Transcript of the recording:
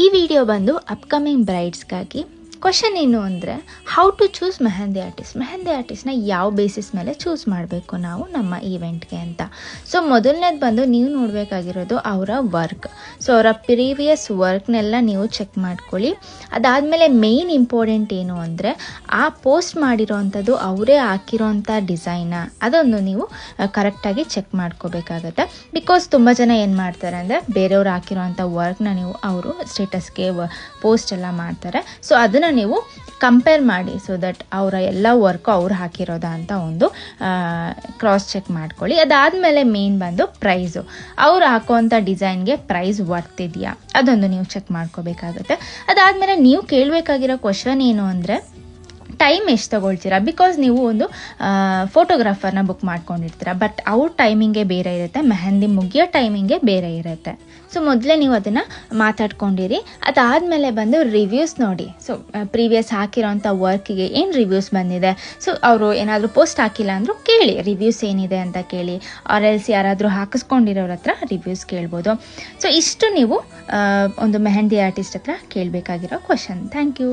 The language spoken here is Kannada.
ಈ ವಿಡಿಯೋ ಬಂದು ಅಪ್ಕಮಿಂಗ್ ಬ್ರೈಡ್ಸ್ಗಾಗಿ. ಕ್ವಶನ್ ಏನು ಅಂದರೆ, how to choose mehndi artist. Mehndi ಆರ್ಟಿಸ್ಟ್ನ ಯಾವ ಬೇಸಿಸ್ ಮೇಲೆ ಚೂಸ್ ಮಾಡಬೇಕು ನಾವು ನಮ್ಮ ಈವೆಂಟ್ಗೆ ಅಂತ. ಸೊ ಮೊದಲನೇದು ಬಂದು ನೀವು ನೋಡಬೇಕಾಗಿರೋದು ಅವರ ವರ್ಕ್. ಸೊ ಅವರ ಪ್ರೀವಿಯಸ್ ವರ್ಕ್ನೆಲ್ಲ ನೀವು ಚೆಕ್ ಮಾಡ್ಕೊಳ್ಳಿ. ಅದಾದಮೇಲೆ ಮೇಯ್ನ್ ಇಂಪಾರ್ಟೆಂಟ್ ಏನು ಅಂದರೆ, ಆ ಪೋಸ್ಟ್ ಮಾಡಿರೋವಂಥದ್ದು ಅವರೇ ಹಾಕಿರೋವಂಥ ಡಿಸೈನ, ಅದೊಂದು ನೀವು ಕರೆಕ್ಟಾಗಿ ಚೆಕ್ ಮಾಡ್ಕೋಬೇಕಾಗತ್ತೆ. ಬಿಕಾಸ್ ತುಂಬ ಜನ ಏನು ಮಾಡ್ತಾರೆ ಅಂದರೆ, ಬೇರೆಯವ್ರು ಹಾಕಿರೋವಂಥ ವರ್ಕ್ನ ನೀವು ಅವರು ಸ್ಟೇಟಸ್ಗೆ ಪೋಸ್ಟ್ ಎಲ್ಲ ಮಾಡ್ತಾರೆ. ಸೊ ಅದನ್ನು ನೀವು ಕಂಪೇರ್ ಮಾಡಿ, ಸೊ ದಟ್ ಅವರ ಎಲ್ಲ ವರ್ಕು ಅವ್ರು ಹಾಕಿರೋದ ಅಂತ ಒಂದು ಕ್ರಾಸ್ ಚೆಕ್ ಮಾಡ್ಕೊಳ್ಳಿ. ಅದಾದಮೇಲೆ ಮೇನ್ ಬಂದು ಪ್ರೈಸು, ಅವ್ರು ಹಾಕೋವಂಥ ಡಿಸೈನ್ಗೆ ಪ್ರೈಸ್ ವರ್ತ್ ಇದೆಯಾ ಅದೊಂದು ನೀವು ಚೆಕ್ ಮಾಡ್ಕೋಬೇಕಾಗುತ್ತೆ. ಅದಾದಮೇಲೆ ನೀವು ಕೇಳಬೇಕಾಗಿರೋ ಕ್ವಶನ್ ಏನು ಅಂದರೆ, ಟೈಮ್ ಎಷ್ಟು ತೊಗೊಳ್ತೀರಾ. ಬಿಕಾಸ್ ನೀವು ಒಂದು ಫೋಟೋಗ್ರಾಫರ್ನ ಬುಕ್ ಮಾಡ್ಕೊಂಡಿರ್ತೀರ, ಬಟ್ ಅವ್ರ ಟೈಮಿಂಗೇ ಬೇರೆ ಇರುತ್ತೆ, ಮೆಹಂದಿ ಮುಗಿಯೋ ಟೈಮಿಂಗೇ ಬೇರೆ ಇರುತ್ತೆ. ಸೊ ಮೊದಲೇ ನೀವು ಅದನ್ನು ಮಾತಾಡ್ಕೊಂಡಿರಿ. ಅದಾದಮೇಲೆ ಬಂದು ರಿವ್ಯೂಸ್ ನೋಡಿ. ಸೊ ಪ್ರೀವಿಯಸ್ ಹಾಕಿರೋಂಥ ವರ್ಕಿಗೆ ಏನು ರಿವ್ಯೂಸ್ ಬಂದಿದೆ. ಸೊ ಅವರು ಏನಾದರೂ ಪೋಸ್ಟ್ ಹಾಕಿಲ್ಲ ಅಂದರೂ ಕೇಳಿ, ರಿವ್ಯೂಸ್ ಏನಿದೆ ಅಂತ ಕೇಳಿ. ಆರ್ ಎಲ್ಸ್ ಯಾರಾದರೂ ಹಾಕಿಸ್ಕೊಂಡಿರೋರ ಹತ್ರ ರಿವ್ಯೂಸ್ ಕೇಳ್ಬೋದು. ಸೊ ಇಷ್ಟು ನೀವು ಒಂದು ಮೆಹಂದಿ ಆರ್ಟಿಸ್ಟ್ ಹತ್ರ ಕೇಳಬೇಕಾಗಿರೋ ಕ್ವಶನ್. Thank you.